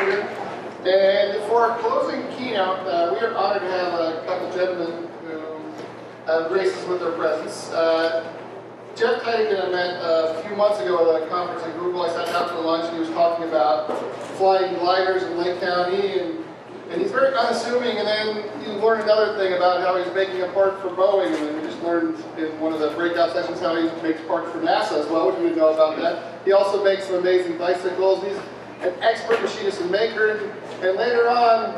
here. And for our closing keynote, we are honored to have a couple gentlemen who have graced us with their presence. Jeff Tiedeken I met a few months ago at a conference in Google. I sat down for lunch and he was talking about flying gliders in Lake County, and he's very unassuming. And then you learn another thing about how he's making a part for Boeing, and then we just learned in one of the breakout sessions how he makes parts for NASA as well, which we didn't know about that. He also makes some amazing bicycles. He's an expert machinist and maker. And later on,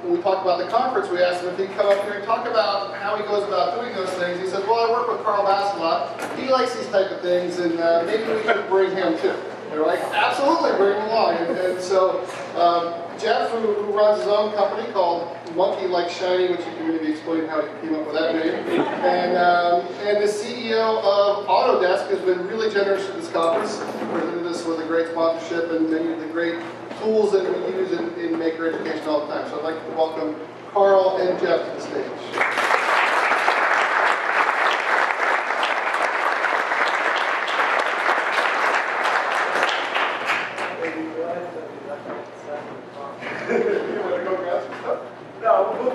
when we talked about the conference, we asked him if he'd come up here and talk about how he goes about doing those things. He said, well, I work with Carl Bass a lot. He likes these type of things, and maybe we should bring him too. They're like, absolutely, bring him along. And so Jeff, who runs his own company called Monkey Like Shiny, which you can maybe explain how he came up with that name, and the CEO of Autodesk has been really generous at this conference, presented us with a great sponsorship and many of the great tools that we use in maker education all the time. So I'd like to welcome Carl and Jeff to the stage.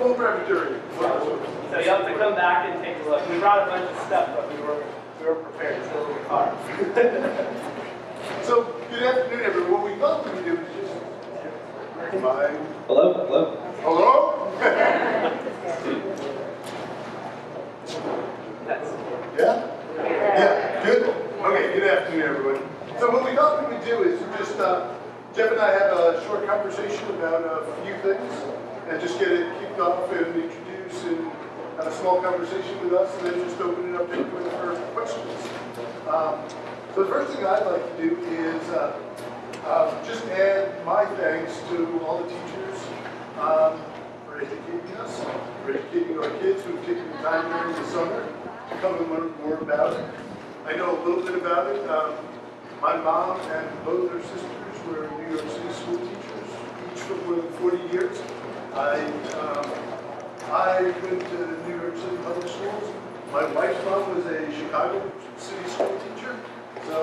We'll grab a jury. So you have to come back and take a look. We brought a bunch of stuff, but we were prepared to still in the car. So, good afternoon, everyone. What we thought we would do is just Hello, hello. Hello? Yeah? Yeah, good? Okay, good afternoon, everyone. So what we thought we would do is just, Jeff and I have a short conversation about a few things, and just get it kicked off and introduce and have a small conversation with us, and then just open it up to everyone for questions. So the first thing I'd like to do is just add my thanks to all the teachers for educating us, for educating our kids who've taken the time during the summer to come and learn more about it. I know a little bit about it. My mom and both her sisters were New York City school teachers, each for more than 40 years. I went to New York City public schools. My wife's mom was a Chicago City school teacher. So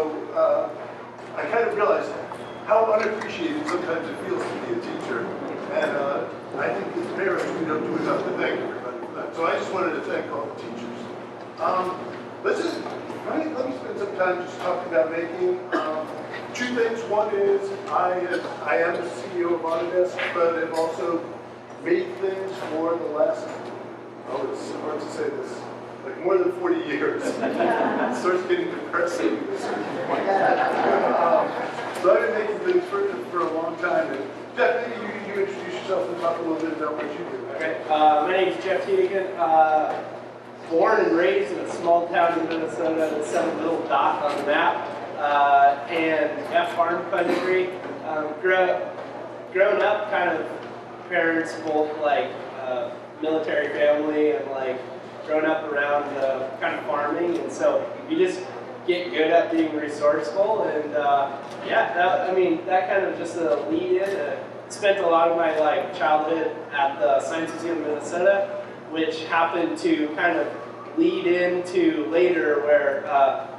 I kind of realized how unappreciated sometimes it feels to be a teacher. And I think as parents, we don't do enough to thank everybody for that. So I just wanted to thank all the teachers. Let me spend some time just talking about making. Two things. One is I am the CEO of Autodesk, but I've also made things for the last, it's hard to say this, like more than 40 years. It starts getting depressing. So I've been making things for a long time. And Jeff, maybe you introduce yourself and talk a little bit about what you do. Okay, my name is Jeff Tiedeken. Born and raised in a small town in Minnesota that's a little dot on the map, and got farm country. Grown up, kind of parents both like military family and like grown up around kind of farming, and so you just get good at being resourceful, and that kind of just a lead in. Spent a lot of my childhood at the Science Museum of Minnesota, which happened to kind of lead into later where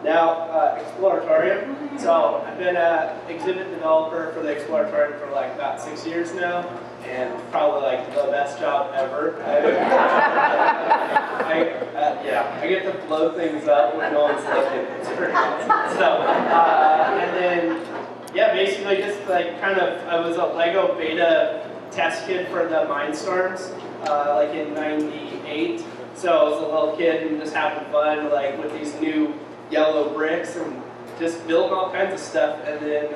now Exploratorium. So I've been an exhibit developer for the Exploratorium for about 6 years now, and probably the best job ever. I get to blow things up when no one's looking. It's pretty awesome. So, and then, basically just I was a Lego beta test kid for the Mindstorms, in '98. So I was a little kid and just having fun with these new yellow bricks and just building all kinds of stuff. And then,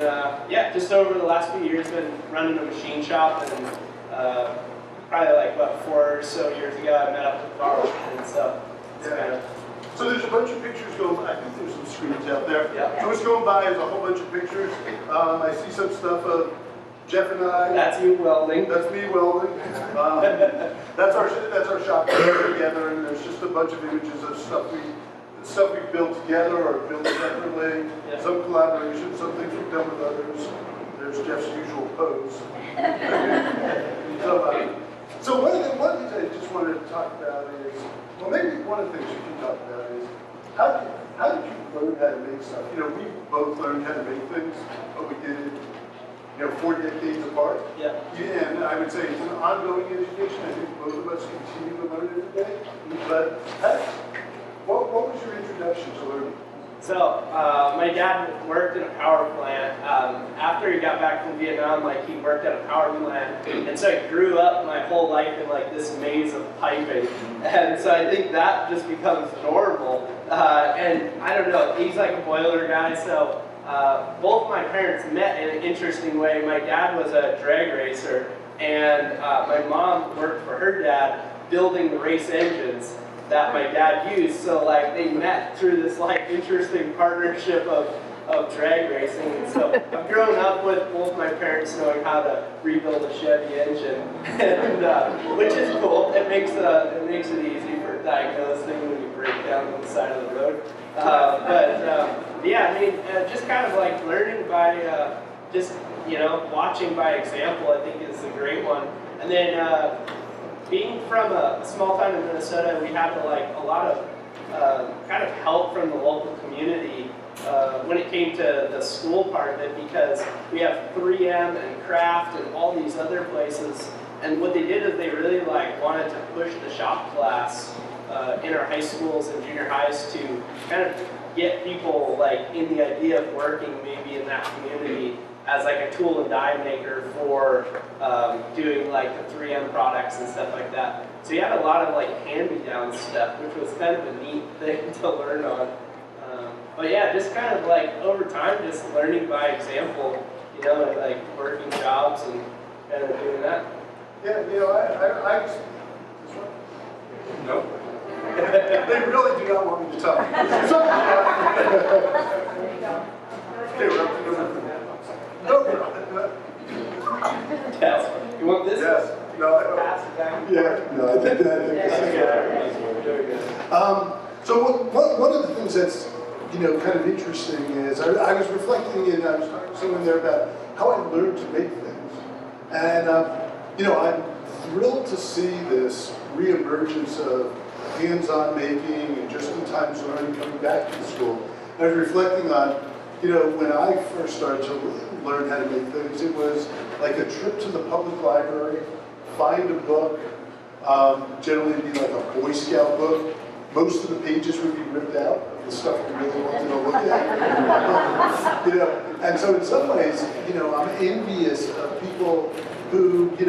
just over the last few years, been running a machine shop, and probably 4 or so years ago, I met up with Carl, and so it's kind of. So there's a bunch of pictures going by. I think there's some screens out there. Yeah. So what's going by is a whole bunch of pictures. I see some stuff of Jeff and I. That's you welding. That's me welding. That's our shop together, and there's just a bunch of images of stuff we built together or built separately. Yeah. Some collaboration, some things we've done with others. There's Jeff's usual pose. So one of the things I just wanted to talk about is, well, maybe one of the things you can talk about is how did you learn how to make stuff? We both learned how to make things, but we did it 4 decades apart. Yeah. And I would say it's an ongoing education. I think both of us continue to learn every day. But Pat, what was your introduction to learning? So, my dad worked in a power plant. After he got back from Vietnam, like, he worked at a power plant. And so I grew up my whole life in, like, this maze of piping. And so I think that just becomes normal. And I don't know, he's like a boiler guy, so both my parents met in an interesting way. My dad was a drag racer, and my mom worked for her dad building the race engines that my dad used. So like they met through this like interesting partnership of drag racing. And so I've grown up with both my parents knowing how to rebuild a Chevy engine, and which is cool. It makes it easy for diagnosing when you break down on the side of the road. Yeah, I mean, just kind of like learning by just watching by example, I think is a great one. And then being from a small town in Minnesota, we had a lot of kind of help from the local community when it came to the school part of it, because we have 3M and Craft and all these other places. And what they did is they really wanted to push the shop class in our high schools and junior highs to kind of get people in the idea of working maybe in that community as a tool and die maker for doing the 3M products and stuff like that. So you had a lot of hand-me-down stuff, which was kind of a neat thing to learn on. But yeah, just kind of over time, just learning by example, and working jobs and kind of doing that. Yeah, I this one? No. They really do not want me to talk. Okay, we're up to number 3. No. Yes. You want this? Yes. No. Pass it back. Yeah. No, I think that. So one of the things that's kind of interesting is I was reflecting and I was talking to someone there about how I learned to make things, and I'm thrilled to see this reemergence of hands-on making and just-in-time learning coming back to the school. I was reflecting on, when I first started to learn how to make things, it was like a trip to the public library, find a book, generally it'd be like a Boy Scout book. Most of the pages would be ripped out of the stuff we really wanted to look at. And so in some ways, I'm envious of people who, can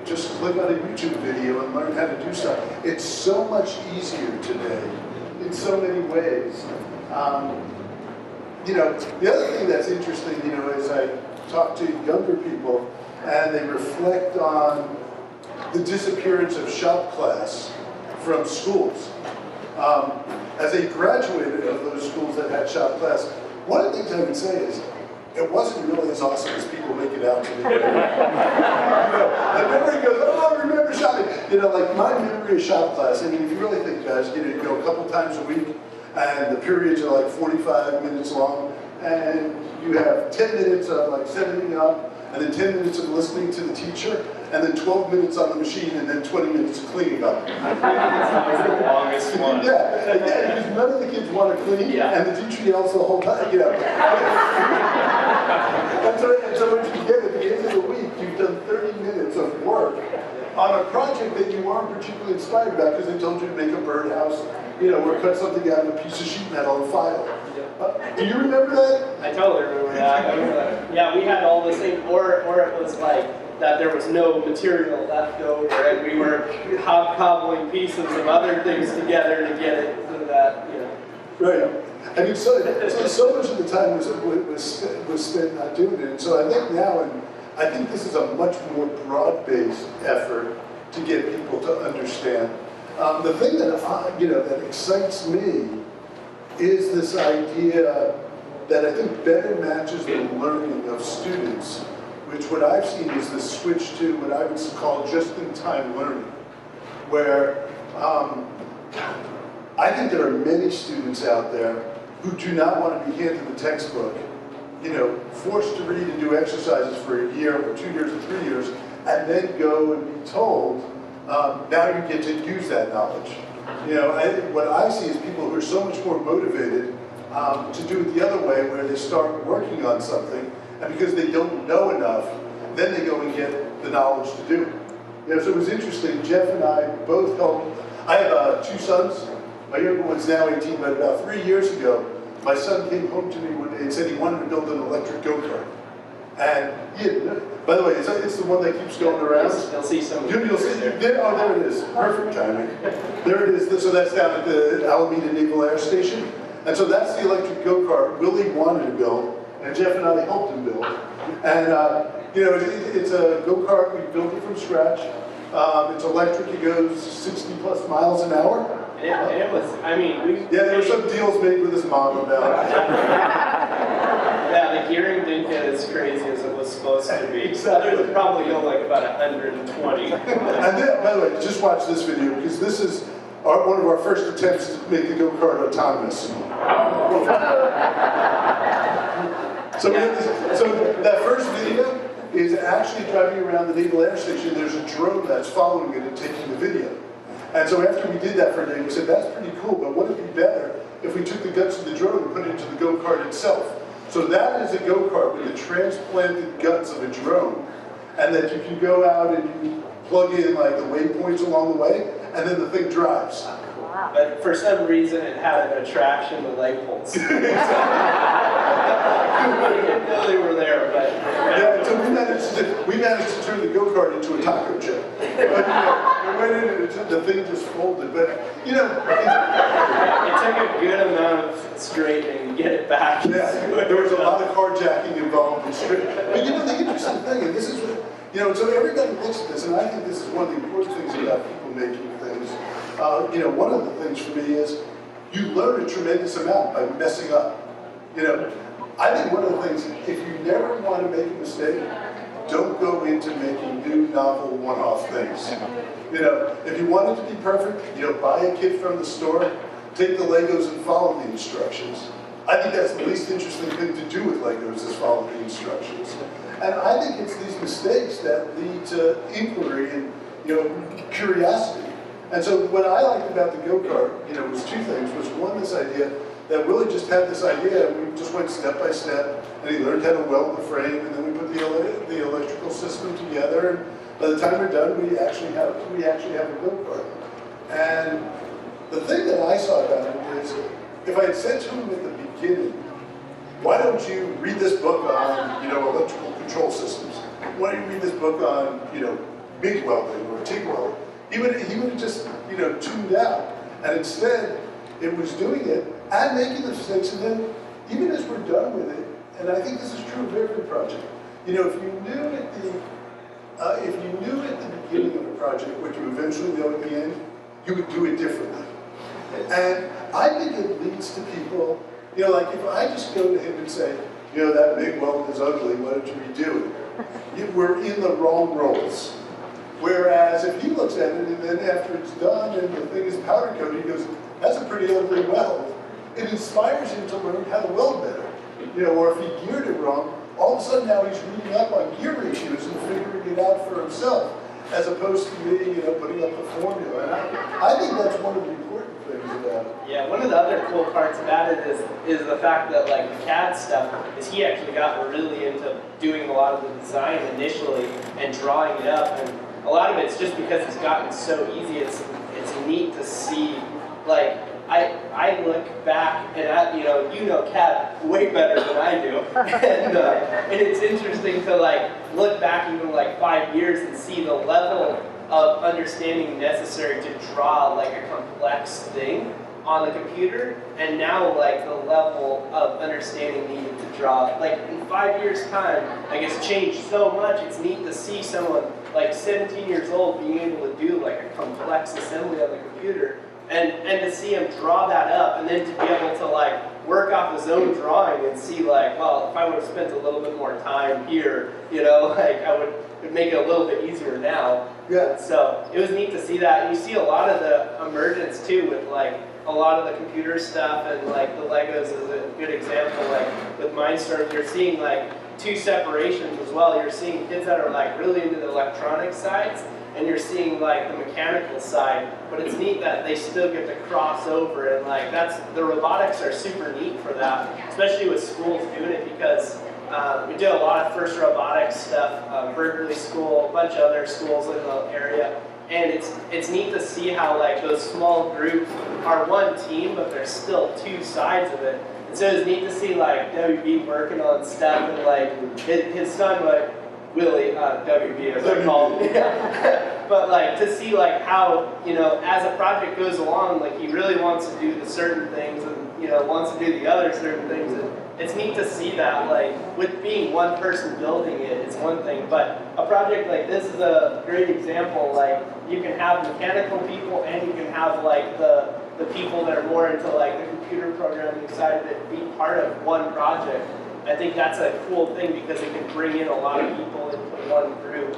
just click on a YouTube video and learn how to do stuff. It's so much easier today in so many ways. The other thing that's interesting, is I talk to younger people and they reflect on the disappearance of shop class from schools. As a graduate of those schools that had shop class, one of the things I would say is, it wasn't really as awesome as people make it out to be. And everybody goes, oh, remember shopping. My memory of shop class, I mean, if you really think, guys, you go a couple times a week, and the periods are 45 minutes long, and you have 10 minutes of setting up, and then 10 minutes of listening to the teacher, and then 12 minutes on the machine, and then 20 minutes of cleaning up. That was the longest one. Yeah, because none of the kids want to clean, and the teacher yells the whole time, And so when you get at the end of the week, you've done 30 minutes of work on a project that you weren't particularly inspired about because they told you to make a birdhouse, or cut something out of a piece of sheet metal and file. Do you remember that? I totally remember that. Yeah, we had all the same, or it was that there was no material left over, and we were hobcobbling pieces of other things together to get it to that, Right. I mean, so much of the time was spent not doing it. And so I think now, and I think this is a much more broad-based effort to get people to understand. The thing that that excites me is this idea that I think better matches the learning of students, which what I've seen is this switch to what I would call just-in-time learning, where I think there are many students out there who do not want to be handed the textbook, forced to read and do exercises for a year or 2 years or 3 years, and then go and be told, now you get to use that knowledge. What I see is people who are so much more motivated to do it the other way, where they start working on something, and because they don't know enough, then they go and get the knowledge to do it. So it was interesting. Jeff and I both helped. I have 2 sons. My younger one's now 18, but about 3 years ago, my son came home to me one day and said he wanted to build an electric go-kart. And by the way, it's the one that keeps going around. You'll see some. You'll see there. Oh, there it is. Perfect timing. There it is. So that's down at the Alameda Naval Air Station. And so that's the electric go-kart Willie wanted to build, and Jeff and I helped him build. And it's a go-kart. We built it from scratch. It's electric. It goes 60 plus miles an hour. And it was, I mean, there were some deals made with his mom about it. Yeah, the gearing didn't get as crazy as it was supposed to be. Exactly. It would probably go like about 120. And then, by the way, just watch this video, because this is one of our first attempts to make the go-kart autonomous. So that first video is actually driving around the Naval Air Station. There's a drone that's following it and taking the video. And so after we did that for a day, we said, that's pretty cool, but wouldn't it be better if we took the guts of the drone and put it into the go-kart itself? So that is a go-kart with the transplanted guts of a drone, and that you can go out and you plug in like the waypoints along the way, and then the thing drives. But for some reason, it had an attraction to light poles. We didn't know they were there, but yeah. So we managed to turn the go-kart into a taco chip. But, we went in and the thing just folded. But it took a good amount of straightening to get it back. Yeah, there was a lot of carjacking involved. But the interesting thing, and this is what so everybody looks at this, and I think this is one of the important things about people making things. One of the things for me is you learn a tremendous amount by messing up. I think one of the things, if you never want to make a mistake, don't go into making new, novel, one-off things. If you want it to be perfect, buy a kit from the store, take the Legos and follow the instructions. I think that's the least interesting thing to do with Legos is follow the instructions. And I think it's these mistakes that lead to inquiry and curiosity. And so what I liked about the go-kart, was 2 things. Was one, this idea that Willie just had this idea, and we just went step by step, and he learned how to weld the frame, and then we put the electrical system together, and by the time we're done, we actually have a go-kart. And the thing that I saw about it is, if I had said to him at the beginning, why don't you read this book on, electrical control systems? Why don't you read this book on, MIG welding or TIG welding? He would have just, tuned out. And instead, it was doing it and making the mistakes. And then, even as we're done with it, and I think this is true of every project, if you knew at the beginning of a project what you eventually know at the end, you would do it differently. And I think it leads to people, like if I just go to him and say, that MIG weld is ugly, why don't you redo it? We're in the wrong roles. Whereas if he looks at it and then after it's done and the thing is powder coated, he goes, that's a pretty ugly weld. It inspires him to learn how to weld better. Or if he geared it wrong, all of a sudden now he's reading up on gear ratios and figuring it out for himself, as opposed to me, putting up the formula. And I think that's one of the important things about it. Yeah, one of the other cool parts about it is the fact that like the CAD stuff is he actually got really into doing a lot of the design initially and drawing it up, and a lot of it's just because it's gotten so easy. It's neat to see. Like I look back and CAD way better than I do, and it's interesting to like look back even like 5 years and see the level of understanding necessary to draw like a complex thing on the computer, and now like the level of understanding needed to draw. Like in 5 years' time, like it's changed so much. It's neat to see someone like 17 years old being able to do like a complex assembly on the computer, and to see him draw that up, and then to be able to like work off his own drawing and see like, well, if I would have spent a little bit more time here, like it'd make it a little bit easier now. Yeah. So it was neat to see that, and you see a lot of the emergence too with like a lot of the computer stuff, and like the Legos is a good example. Like with Mindstorms, you're seeing like 2 separations as well. You're seeing kids that are like really into the electronic sides, and you're seeing like the mechanical side. But it's neat that they still get to cross over, and like the robotics are super neat for that, especially with schools doing it, because we did a lot of FIRST robotics stuff, Berkeley School, a bunch of other schools in the area. And it's neat to see how like those small groups are one team, but there's still two sides of it. And so it's neat to see like WB working on stuff and like his son, like Willie, WB as I call him. Yeah. But like to see like how, you know, as a project goes along, like he really wants to do the certain things and, you know, wants to do the other certain things. And it's neat to see that, like, with being one person building it, it's one thing, but a project like this is a great example. Like, you can have mechanical people and you can have, like, the people that are more into, like, the computer programming side of it be part of one project. I think that's a cool thing because it can bring in a lot of people into one group,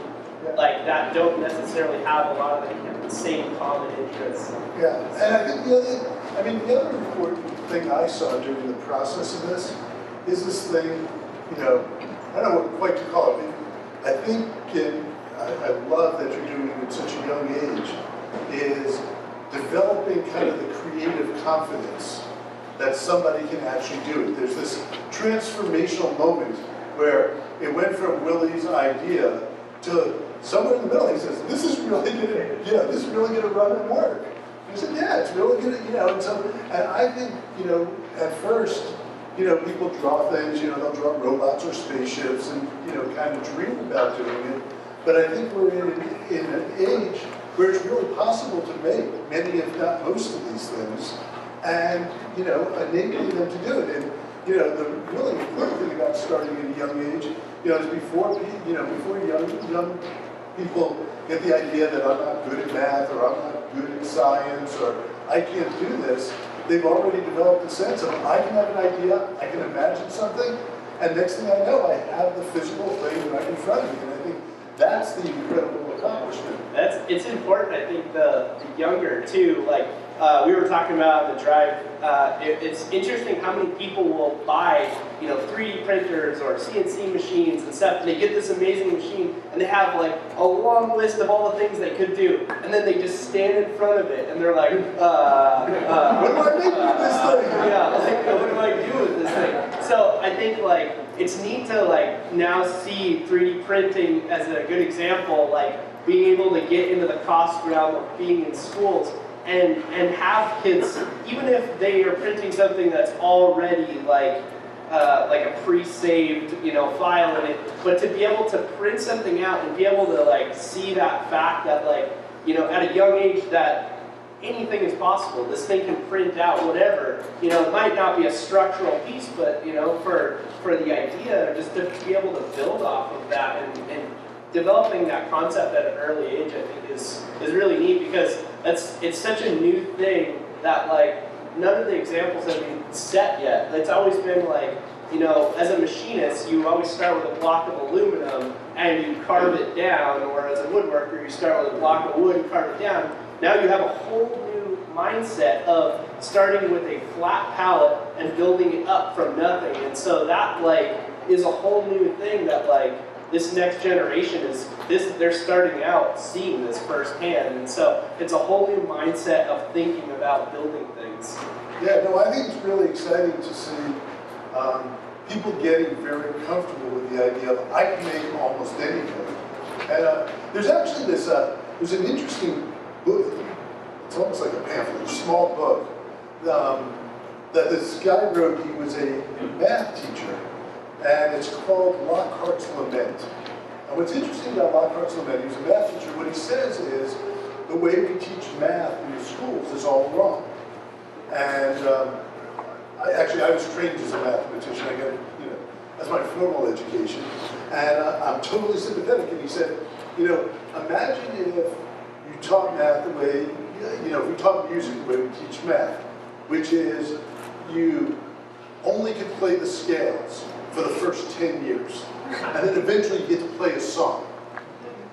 like, that don't necessarily have a lot of the same common interests. Yeah, and I think the other important thing I saw during the process of this is this thing, you know, I don't know what quite to call it. I think, I love that you're doing it at such a young age, is developing kind of the creative confidence that somebody can actually do it. There's this transformational moment where it went from Willie's idea to somewhere in the middle. He says, "This is really gonna, you know, this is really gonna run and work." And he said, "Yeah, it's really gonna, you know." And I think, you know, at first, you know, people draw things, you know, they'll draw robots or spaceships and, you know, kind of dream about doing it. But I think we're in an age where it's really possible to make many, if not most of these things, and, you know, enabling them to do it. And, you know, the really important thing about starting at a young age, you know, is before young people get the idea that I'm not good at math or I'm not good at science or I can't do this, they've already developed a sense of I can have an idea, I can imagine something, and next thing I know, I have the physical thing right in front of me. And I think that's the incredible accomplishment. It's important, I think, the younger too, like we were talking about the drive, it's interesting how many people will buy, you know, 3D printers or CNC machines and stuff, and they get this amazing machine, and they have like a long list of all the things they could do, and then they just stand in front of it, and they're like, what do I make with this thing? Yeah, like, what do I do with this thing? So I think like, it's neat to like now see 3D printing as a good example, like being able to get into the cost realm of being in schools and have kids, even if they are printing something that's already like a pre-saved, you know, file in it, but to be able to print something out and be able to like see that fact that like, you know, at a young age that anything is possible. This thing can print out whatever. You know, it might not be a structural piece, but you know, for the idea, just to be able to build off of that and developing that concept at an early age, I think is really neat because it's such a new thing that like none of the examples have been set yet. It's always been like, you know, as a machinist, you always start with a block of aluminum and you carve it down, or as a woodworker, you start with a block of wood and carve it down. Now you have a whole new mindset of starting with a flat pallet and building it up from nothing. And so that like is a whole new thing that like this next generation they're starting out seeing this firsthand. And so it's a whole new mindset of thinking about building things. Yeah, no, I think it's really exciting to see people getting very comfortable with the idea of I can make almost anything. And there's actually there's an interesting book, it's almost like a pamphlet, a small book, that this guy wrote. He was a math teacher, and it's called Lockhart's Lament. And what's interesting about Lockhart's Lament, he was a math teacher, what he says is the way we teach math in the schools is all wrong. And I was trained as a mathematician. I got, you know, that's my formal education. And I'm totally sympathetic. And he said, you know, imagine if you taught math the way, you know, if we taught music the way we teach math, which is you only could play the scales for the first 10 years. And then eventually you get to play a song.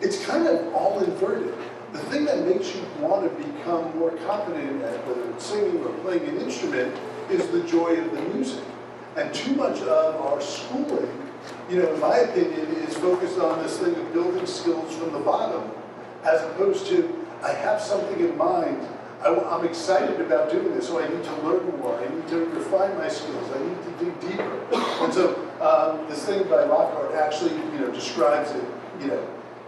It's kind of all inverted. The thing that makes you want to become more confident at whether it's singing or playing an instrument is the joy of the music. And too much of our schooling, you know, in my opinion, is focused on this thing of building skills from the bottom, as opposed to, I have something in mind, I'm excited about doing this, so I need to learn more, I need to refine my skills, I need to dig deeper. And so this thing by Lockhart actually, describes it,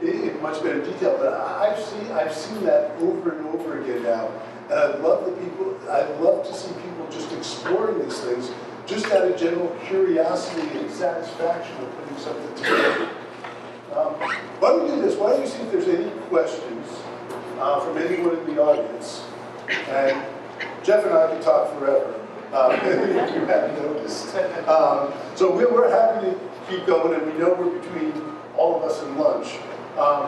in much better detail. But I've seen that over and over again now, and I'd love to see people just exploring these things, just out of general curiosity and satisfaction of putting something together. Why don't we do this? Why don't you see if there's any questions from anyone in the audience? And Jeff and I could talk forever, if you hadn't noticed. So we're happy to keep going, and we know we're between all of us and lunch,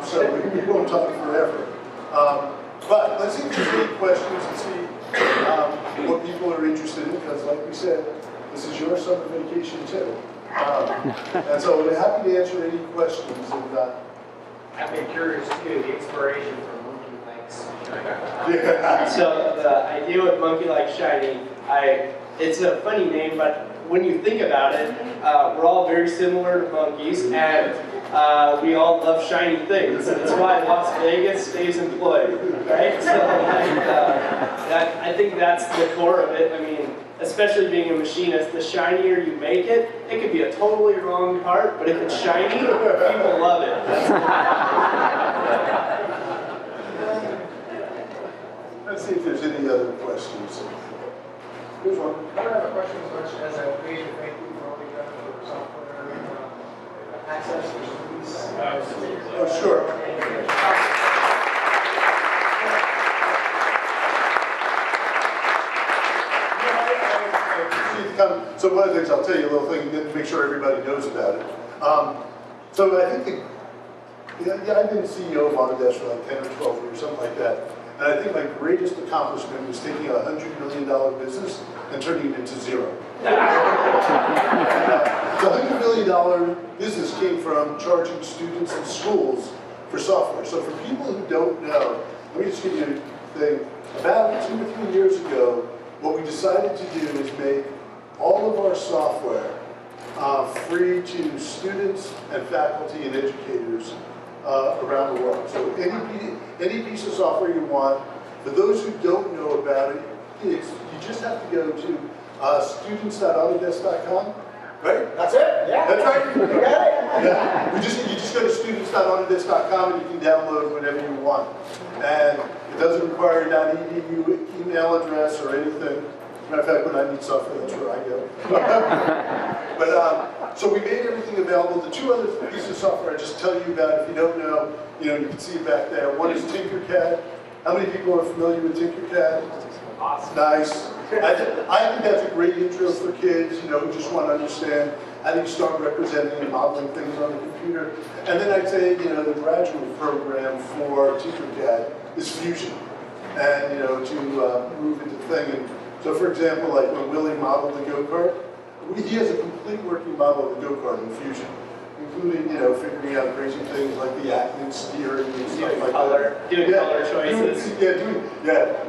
so we won't talk forever. But let's see if there's any questions and see what people are interested in, because like we said, this is your summer vacation too. And so we're happy to answer any questions. And, I've been curious too, the inspiration from Monkey Legs. yeah. So the idea with Monkey Like Shiny, it's a funny name, but when you think about it, we're all very similar to monkeys, and we all love shiny things. And that's why Las Vegas stays employed, right? So I think that's the core of it. I mean, especially being a machinist, the shinier you make it, it could be a totally wrong part, but if it's shiny, people love it. Let's see if there's any other questions. Here's one. I don't have a question as much as a way to thank you for all you've done for software access for students. Oh, sure. So one of the things, I'll tell you a little thing, and then make sure everybody knows about it. So I think I've been CEO of Autodesk for like 10 or 12 years, something like that. And I think my greatest accomplishment was taking a $100 million business and turning it into zero. The $100 million business came from charging students in schools for software. So for people who don't know, let me just give you a thing. About 2 or 3 years ago, what we decided to do is make all of our software free to students and faculty and educators around the world. So any piece of software you want. For those who don't know about it, you just have to go to students.autodesk.com, right? That's it? Yeah. That's right. You got it? Yeah. You just go to students.autodesk.com and you can download whatever you want. And it doesn't require an .edu email address or anything. Matter of fact, when I need software, that's where I go. But so we made everything available. The two other pieces of software I just tell you about, if you don't know, you can see it back there. One is Tinkercad. How many people are familiar with Tinkercad? Awesome. Nice. I think that's a great intro for kids, who just want to understand how do you start representing and modeling things on the computer. And then I'd say, the graduate program for Tinkercad is Fusion, and to move into thing. And so, for example, like when Willie modeled the go-kart, he has a complete working model of the go-kart in Fusion, including, figuring out crazy things like the acting steering and stuff like that. Doing color choices.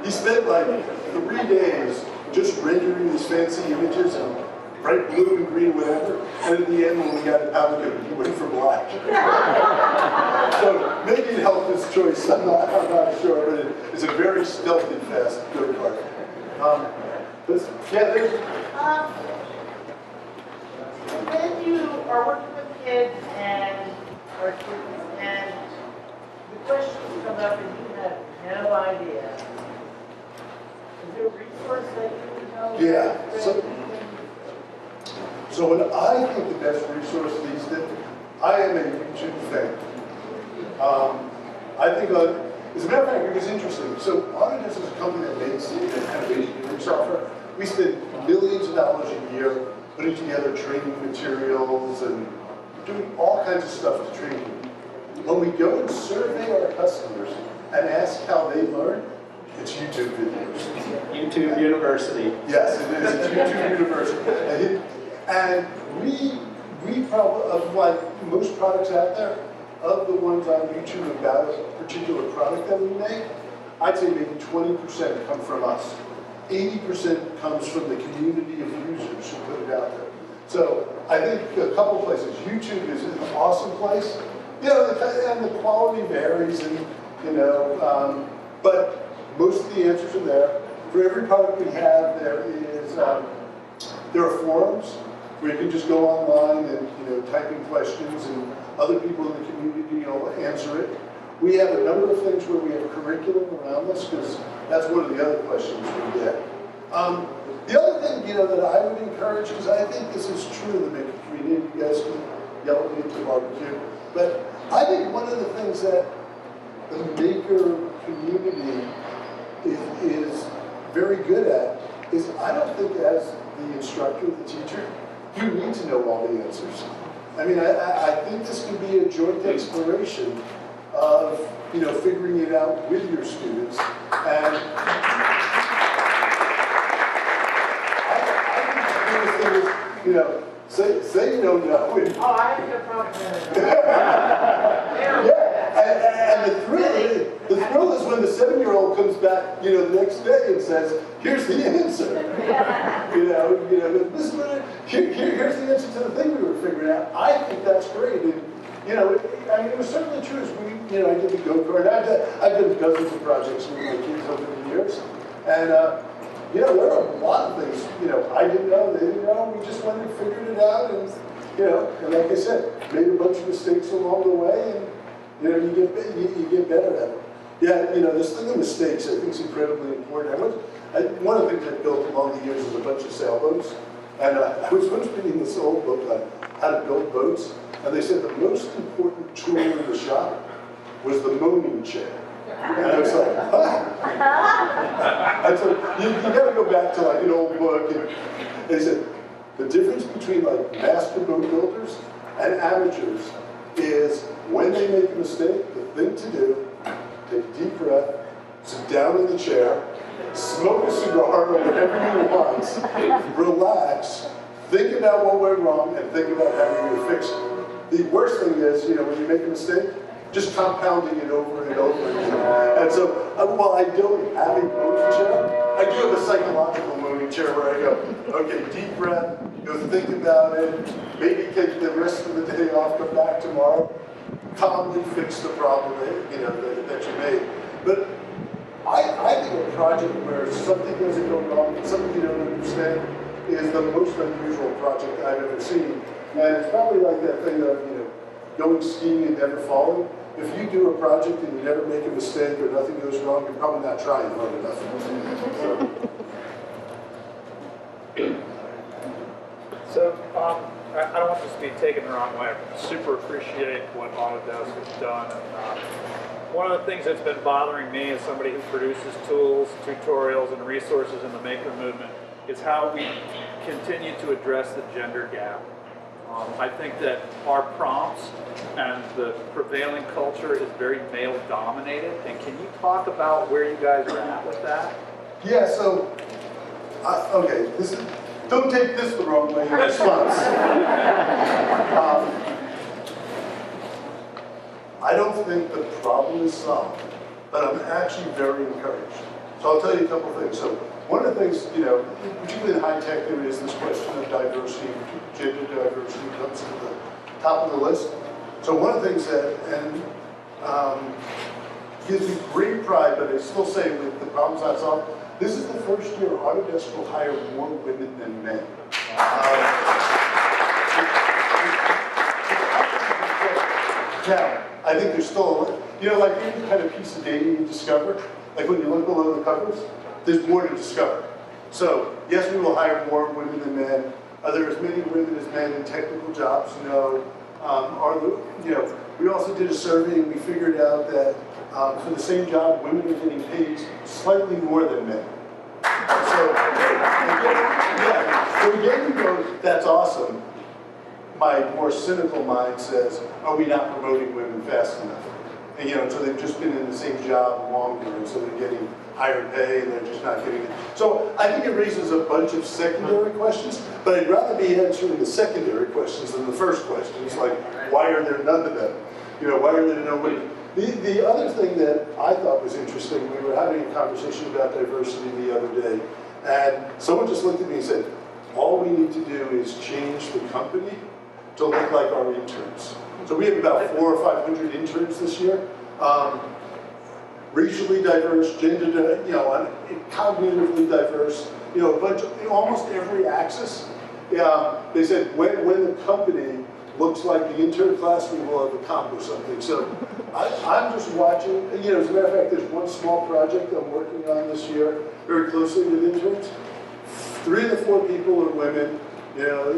He spent like 3 days just rendering these fancy images in bright blue and green, whatever. And at the end, when we got to powder, he went for black. So maybe it helped his choice. I'm not sure, but it's a very stealthy, fast go-kart. There's. When you are working with kids and or students and the questions come up and you have no idea, is there a resource that you can tell them? Yeah. So when I think the best resource these days, I am a YouTube fan. I think, as a matter of fact, it was interesting. So Autodesk is a company that makes kind of engineering software. We spend millions of dollars a year putting together training materials and doing all kinds of stuff to train people. When we go and survey our customers and ask how they learn, it's YouTube videos. YouTube University. Yes, it is. It's YouTube University. And we probably, of like most products out there, of the ones on YouTube about a particular product that we make, I'd say maybe 20% come from us. 80% comes from the community of users who put it out there. So I think a couple places. YouTube is an awesome place. And the quality varies, and but most of the answers are there. For every product we have, there are forums. where you can just go online and, type in questions and other people in the community, answer it. We have a number of things where we have curriculum around this, because that's one of the other questions we get. The other thing, that I would encourage, because I think this is true in the maker community, you guys can yell at me at the barbecue, but I think one of the things that the maker community is very good at is, I don't think as the instructor, the teacher, you need to know all the answers. I mean, I think this can be a joint exploration of, figuring it out with your students. And I think the biggest thing is, say you don't know. Oh, I have no problem with that. Yeah, and the thrill is when the 7-year-old comes back, the next day and says, "Here's the answer." This is what here's the answer to the thing we were figuring out. I think that's great, and it was certainly true. As I did the go-kart. I've done dozens of projects with my kids over the years, and there are a lot of things I didn't know, they didn't know. We just went and figured it out, and and like I said, made a bunch of mistakes along the way, and you get better at it. Yeah, this thing of mistakes I think is incredibly important. One of the things I built along the years is a bunch of sailboats, and I was once reading this old book on how to build boats, and they said the most important tool in the shop was the moaning chair. And I was like, huh? I said, you got to go back to like an old book, and they said the difference between like master boat builders and amateurs is when they make a mistake, the thing to do, take a deep breath, sit down in the chair, smoke a cigar or whatever you want, relax, think about what went wrong, and think about how you're going to fix it. The worst thing is, when you make a mistake, just compounding it over and over again. And so, while I don't have a moaning chair, I do have a psychological moaning chair where I go, okay, deep breath, go think about it, maybe take the rest of the day off, come back tomorrow, calmly fix the problem that you made. But I think a project where something doesn't go wrong, something you don't understand, is the most unusual project I've ever seen. And it's probably like that thing of, going skiing and never falling. If you do a project and you never make a mistake or nothing goes wrong, you're probably not trying hard enough. So, I don't want this to be taken the wrong way. I super appreciate what Autodesk has done. And, one of the things that's been bothering me as somebody who produces tools, tutorials, and resources in the maker movement is how we continue to address the gender gap. I think that our prompts and the prevailing culture is very male-dominated. And can you talk about where you guys are at with that? Yeah, so, okay, don't take this the wrong way in response. I don't think the problem is solved, but I'm actually very encouraged. So I'll tell you a couple things. So one of the things, particularly in high tech, there is this question of diversity, gender diversity comes to the top of the list. So one of the things that, gives me great pride, but I still say with the problems not solved, this is the first year Autodesk will hire more women than men. Now, I think there's still, like any kind of piece of data you discover, like when you look below the covers, there's more to discover. So, yes, we will hire more women than men. Are there as many women as men in technical jobs? No. We also did a survey and we figured out that for the same job, women are getting paid slightly more than men. So, again, you go, that's awesome. My more cynical mind says, are we not promoting women fast enough? And so they've just been in the same job longer, and so they're getting higher pay, and they're just not getting it. So I think it raises a bunch of secondary questions, but I'd rather be answering the secondary questions than the first questions, like, why are there none of them? Why are there no women? The other thing that I thought was interesting, we were having a conversation about diversity the other day, and someone just looked at me and said, all we need to do is change the company to look like our interns. So we have about 400 or 500 interns this year. Racially diverse, gender, cognitively diverse, a bunch of, almost every axis. they said when the company looks like the intern class, we will have accomplished something. So I'm just watching, you know, as a matter of fact, there's one small project I'm working on this year, very closely with interns. 3 of the 4 people are women, you know,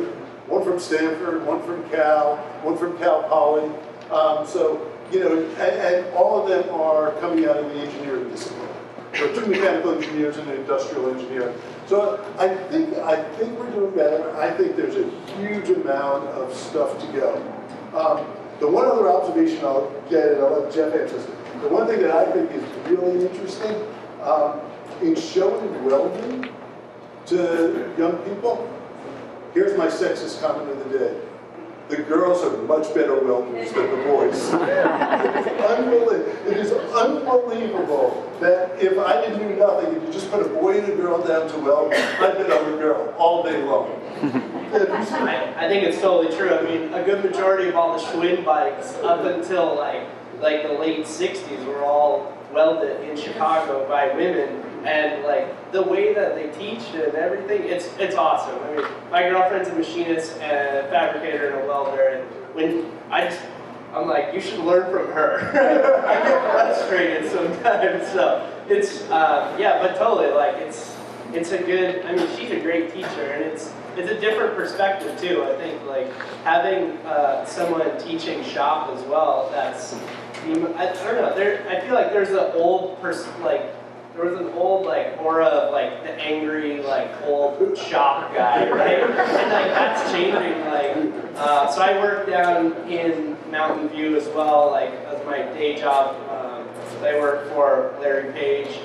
one from Stanford, one from Cal, one from Cal Poly. So, you know, and all of them are coming out of the engineering discipline. So 2 mechanical engineers and an industrial engineer. So I think we're doing better. I think there's a huge amount of stuff to go. The one other observation I'll get, and I'll let Jeff answer this. The one thing that I think is really interesting, in showing welding to young people, here's my sexist comment of the day. The girls are much better welders than the boys. It is unbelievable that if I didn't do nothing, if you just put a boy and a girl down to weld, I'd bet on the girl all day long. I think it's totally true. I mean, a good majority of all the Schwinn bikes up until like the late 60s were all welded in Chicago by women. And like the way that they teach and everything, it's awesome. I mean, my girlfriend's a machinist and a fabricator and a welder, and when I'm like, you should learn from her. I get frustrated sometimes, so it's yeah, but totally, like it's a good. I mean, she's a great teacher, and it's a different perspective too. I think like having someone teaching shop as well. That's I don't know. I feel like there's an old person like. There was an old like aura of like the angry like old shop guy, right? And like that's changing. Like so I work down in Mountain View as well, like as my day job. I work for Larry Page,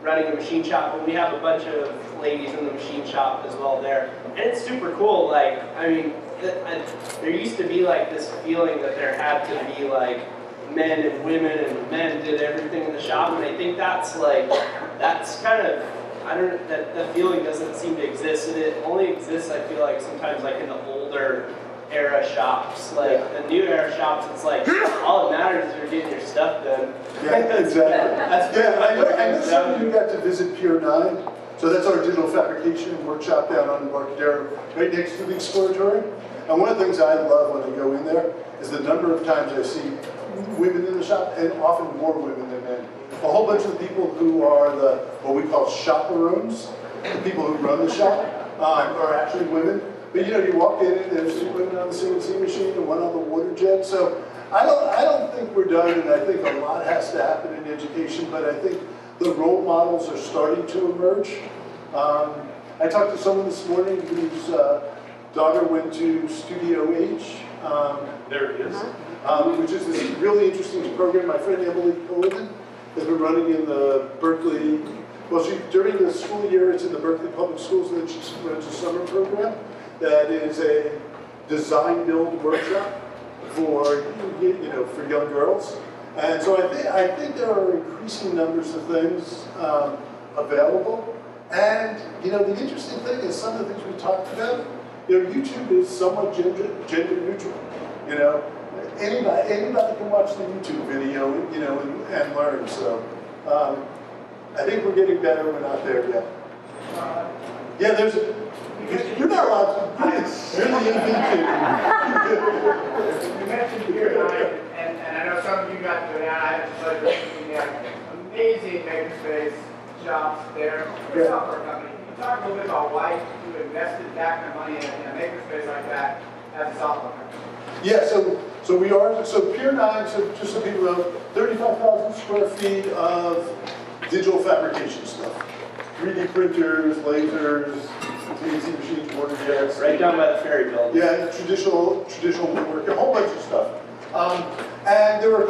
running a machine shop, and we have a bunch of ladies in the machine shop as well there, and it's super cool. Like I mean, there used to be like this feeling that there had to be like men and women, and men did everything in the shop, and I think that's kind of, I don't know, that feeling doesn't seem to exist, and it only exists, I feel like, sometimes like in the older era shops. Like the new era shops, it's like, all that matters is you're getting your stuff done. Yeah, exactly. I know some of you got to visit Pier 9, so that's our digital fabrication workshop down on Embarcadero, right next to the Exploratorium. And one of the things I love when I go in there is the number of times I see women in the shop, and often more women than men. A whole bunch of the people who are what we call chaperones, the people who run the shop, are actually women. But you know, you walk in and there's 2 women on the CNC machine and 1 on the water jet. So I don't think we're done, and I think a lot has to happen in education, but I think the role models are starting to emerge. I talked to someone this morning whose daughter went to Studio H. There it is. Which is this really interesting program. My friend Emily Colligan has been running in the Berkeley, well, during the school year, it's in the Berkeley Public Schools, and then she runs a summer program that is a design build workshop for, you know, for young girls. And so I think there are increasing numbers of things available. And, you know, the interesting thing is some of the things we talked about, you know, YouTube is somewhat gender neutral, you know. Anybody can watch the YouTube video, you know, and learn. So I think we're getting better. We're not there yet. Yeah, you're not allowed to. You're the MVP. You mentioned Pier 9, and I know some of you got to go down. I had the pleasure of seeing amazing makerspace shops there for a software company. Can you talk a little bit about why you invested that kind of money in a makerspace like that as a software company? Yeah, so Pier 9, so just so people know, 35,000 square feet of digital fabrication stuff. 3D printers, lasers, CNC machines, water jets. Right down by the ferry building. Yeah, traditional woodwork, a whole bunch of stuff. And there were a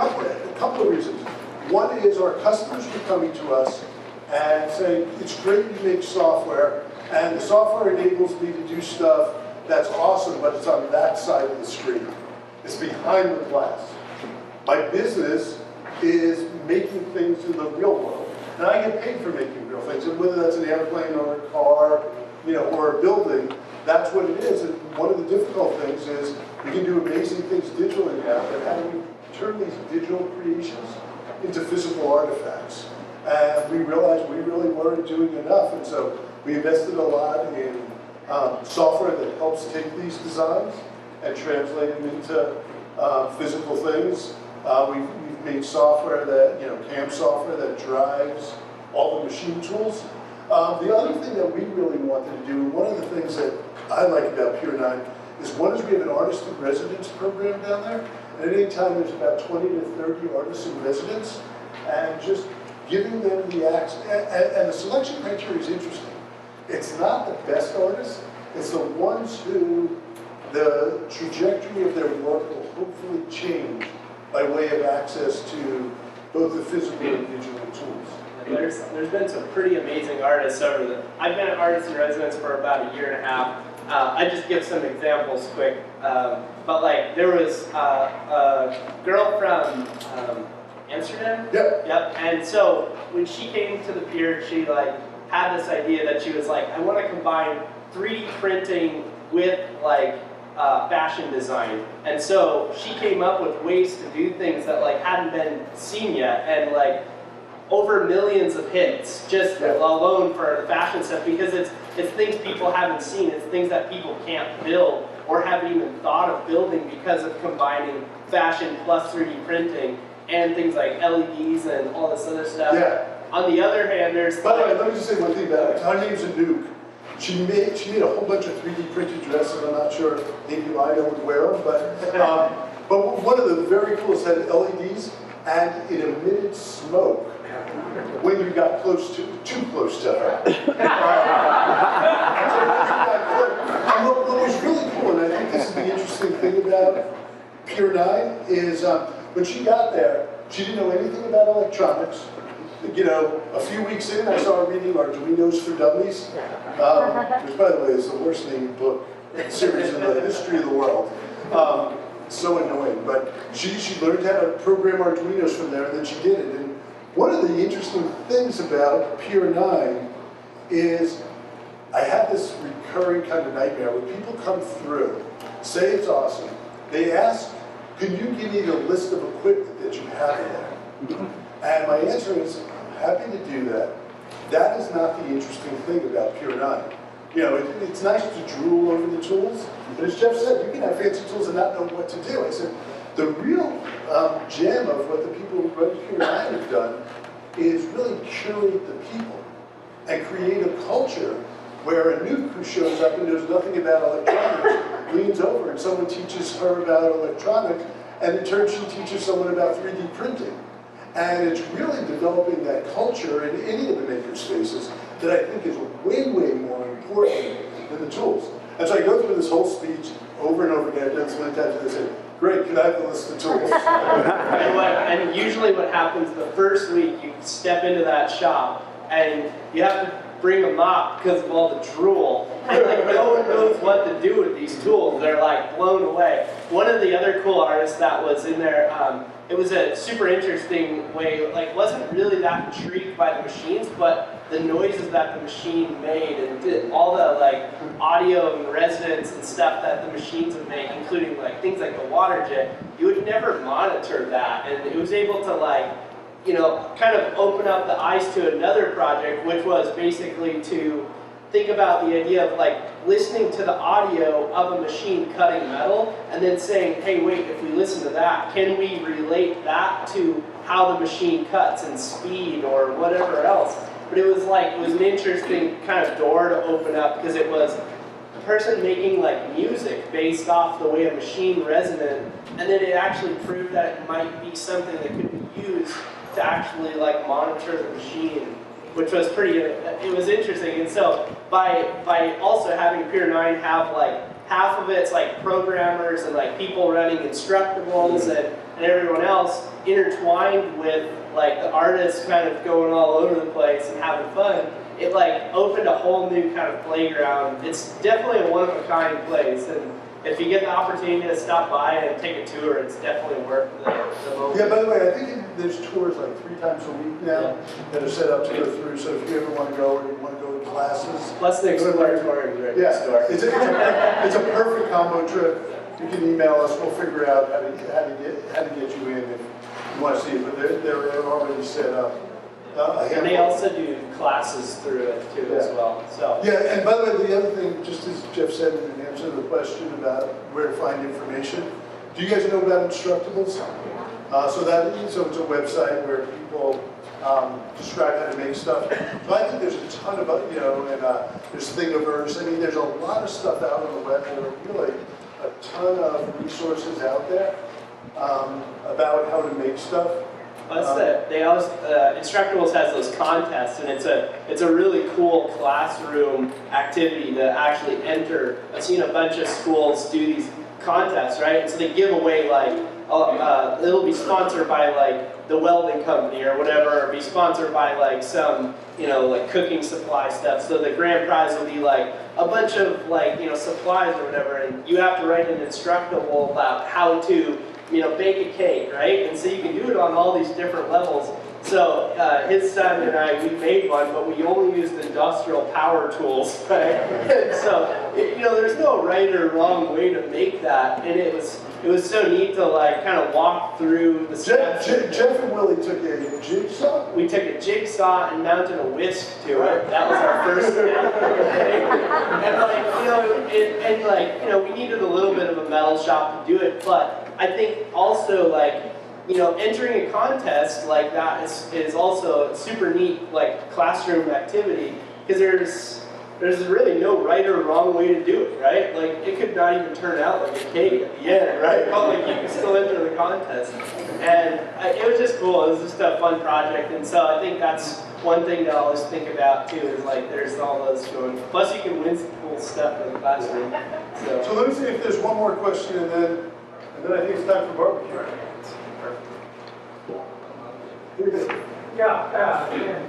couple of reasons. One is our customers were coming to us and saying, it's great you make software, and the software enables me to do stuff that's awesome, but it's on that side of the screen. It's behind the glass. My business is making things in the real world. And I get paid for making real things. And whether that's an airplane or a car, you know, or a building, that's what it is. And one of the difficult things is we can do amazing things digitally now, but how do we turn these digital creations into physical artifacts? And we realized we really weren't doing enough. And so we invested a lot in software that helps take these designs and translate them into physical things. We've made software that, CAM software that drives all the machine tools. The other thing that we really wanted to do, and one of the things that I like about Pier 9, is one is we have an artist in residence program down there. And at any time there's about 20 to 30 artists in residence, and just giving them the access. And the selection criteria is interesting. It's not the best artists, it's the ones who the trajectory of their work will hopefully change by way of access to both the physical and digital tools. There's been some pretty amazing artists over the. I've been an artist in residence for about a year and a half. I just give some examples quick, but like there was a girl from Amsterdam. Yep. Yep. And so when she came to the pier, she like had this idea that she was like, I want to combine 3D printing with like fashion design. And so she came up with ways to do things that like hadn't been seen yet, and like over millions of hits just alone for the fashion stuff, because it's things people haven't seen. It's things that people can't build or haven't even thought of building because of combining fashion plus 3D printing and things like LEDs and all this other stuff. Yeah. On the other hand, there's By the way, let me just say one thing about it. Her name's Anouk. She made a whole bunch of 3D printed dresses. I'm not sure maybe Lionel would wear them, but one of the very coolest had LEDs, and it emitted smoke when you got too close to her. And what was really cool, and I think this is the interesting thing about Pier 9, is when she got there, she didn't know anything about electronics. A few weeks in, I saw her reading Arduinos for Dummies, which, by the way, is the worst named book series in the history of the world. So annoying, but she learned how to program Arduinos from there, and then she did it. And one of the interesting things about Pier 9 is I have this recurring kind of nightmare when people come through, say it's awesome, they ask, can you give me the list of equipment that you have there? And my answer is, I'm happy to do that. That is not the interesting thing about Pier 9. It's nice to drool over the tools, but as Jeff said, you can have fancy tools and not know what to do. I said, the real gem of what the people who run Pier 9 have done is really curate the people and create a culture where a nuke who shows up and knows nothing about electronics leans over and someone teaches her about electronics, and in turn she teaches someone about 3D printing. And it's really developing that culture in any of the maker spaces that I think is way, way more important than the tools. And so I go through this whole speech over and over again. I've done so many times, and they say, great, can I have the list of tools? and usually what happens the first week, you step into that shop and you have to bring a mop because of all the drool. And like no one knows what to do with these tools. They're like blown away. One of the other cool artists that was in there, it was a super interesting way, like wasn't really that intrigued by the machines, but the noises that the machine made and did all the like audio and resonance and stuff that the machines would make, including like things like the water jet, you would never monitor that, and it was able to like, kind of open up the eyes to another project, which was basically to think about the idea of like listening to the audio of a machine cutting metal and then saying, hey, wait, if we listen to that, can we relate that to how the machine cuts and speed or whatever else? But it was an interesting kind of door to open up, because it was a person making like music based off the way a machine resonated, and then it actually proved that it might be something that could be used to actually like monitor the machine, which was it was interesting. And so by also having Pier 9 have like half of it's like programmers and like people running Instructables and everyone else intertwined with like the artists kind of going all over the place and having fun, it like opened a whole new kind of playground. It's definitely a one-of-a-kind place, and if you get the opportunity to stop by and take a tour, it's definitely worth the moment. Yeah, by the way, I think there's tours like 3 times a week now that are set up to go through, so if you ever want to go or you want to go to classes. Plus the exploratorium right next door. It's a perfect combo trip. You can email us, we'll figure out how to get you in if you want to see it, but they're already set up. And they also do classes through it too as well. So Yeah, and by the way, the other thing, just as Jeff said in answer to the question about where to find information, do you guys know about Instructables? So it's a website where people describe how to make stuff. So I think there's a ton of, there's Thingiverse. I mean, there's a lot of stuff out on the web. There are really a ton of resources out there about how to make stuff. Plus, they always Instructables has those contests, and it's a really cool classroom activity to actually enter. I've seen a bunch of schools do these contests, right? And so they give away like it'll be sponsored by like the welding company or whatever, or be sponsored by like some like cooking supply stuff. So the grand prize will be like a bunch of like supplies or whatever, and you have to write an Instructable about how to bake a cake, right? And so you can do it on all these different levels. So his son and I, we made one, but we only used industrial power tools, right? And so, there's no right or wrong way to make that. And it was so neat to like kind of walk through the steps. Jeff and Willie took a jigsaw? We took a jigsaw and mounted a whisk to it. That was our first step. And we needed a little bit of a metal shop to do it, but I think also like, entering a contest like that is also a super neat like classroom activity, because there's really no right or wrong way to do it, right? Like it could not even turn out like a cake at the end, right? But like you can still enter the contest, and it was just cool. It was just a fun project, and so I think that's one thing to always think about too. Is like there's all those going. Plus you can win some cool stuff in the classroom. So let me see if there's one more question, and then I think it's time for barbecue. Yeah, again,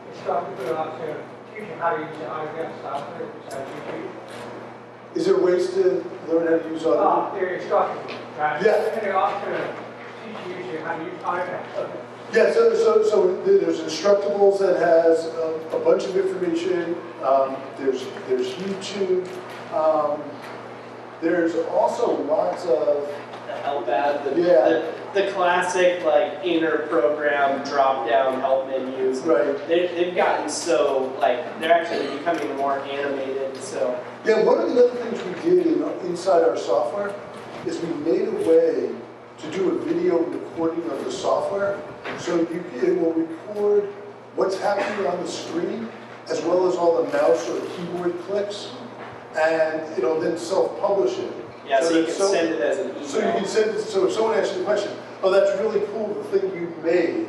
it's starting to put out to teaching how to use the IVF software besides YouTube. Is there ways to learn how to use audio? They're instructions, right? Yeah. And they also teach you how to use IVF. Yeah, so there's Instructables that has a bunch of information. There's YouTube. There's also lots of the help add, the classic like inner program drop down help menus. Right. They've gotten so like they're actually becoming more animated. So yeah, one of the other things we did inside our software is we made a way to do a video recording of the software, so it will record what's happening on the screen as well as all the mouse or keyboard clicks, and it'll then self-publish it. Yeah, so you can send it as an email. So you can send it, so if someone asks you a question, oh, that's really cool, the thing you made,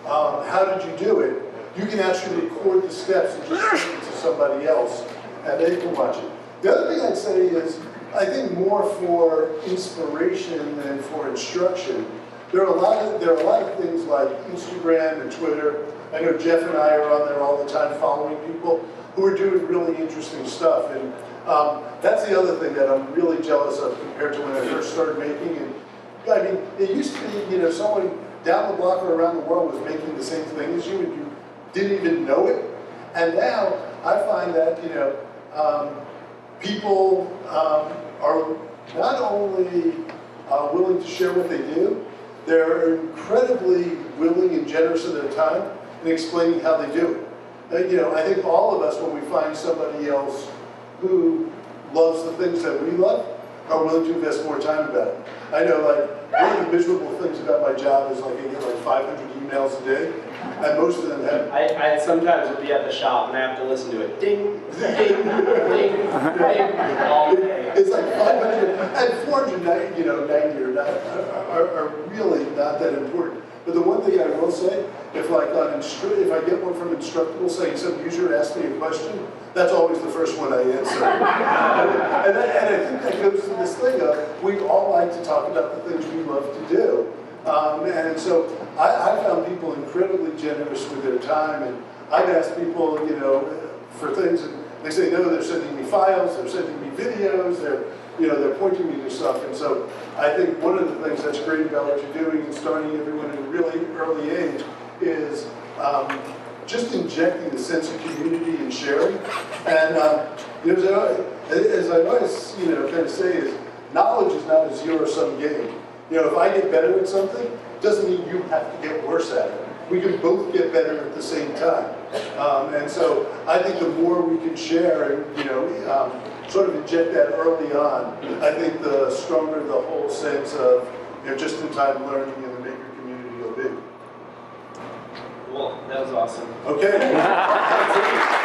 how did you do it? You can actually record the steps and just send it to somebody else, and they can watch it. The other thing I'd say is, I think more for inspiration than for instruction. There are a lot of things like Instagram and Twitter. I know Jeff and I are on there all the time following people who are doing really interesting stuff. And that's the other thing that I'm really jealous of compared to when I first started making. And I mean, it used to be, someone down the block or around the world was making the same thing as you, and you didn't even know it. And now I find that, people are not only willing to share what they do, they're incredibly willing and generous of their time in explaining how they do it. I think all of us, when we find somebody else who loves the things that we love, are willing to invest more time about it. I know, one of the miserable things about my job is I get 500 emails a day, and most of them have. I sometimes will be at the shop and I have to listen to it ding, ding, ding, ding, all day. It's like 500 and 490, 90 are really not that important. But the one thing I will say, if I get one from Instructables saying some user asked me a question, that's always the first one I answer. and I think that goes to this thing of we all like to talk about the things we love to do. And so I found people incredibly generous with their time, and I've asked people, for things, and they say, no, they're sending me files, they're sending me videos, they're pointing me to stuff. And so I think one of the things that's great about what you're doing and starting everyone at a really early age is just injecting the sense of community and sharing. And as I always kind of say is, knowledge is not a zero-sum game. If I get better at something, doesn't mean you have to get worse at it. we can both get better at the same time. And so I think the more we can share and, sort of inject that early on, I think the stronger the whole sense of, just-in-time learning in the maker community will be. Cool, that was awesome. Okay.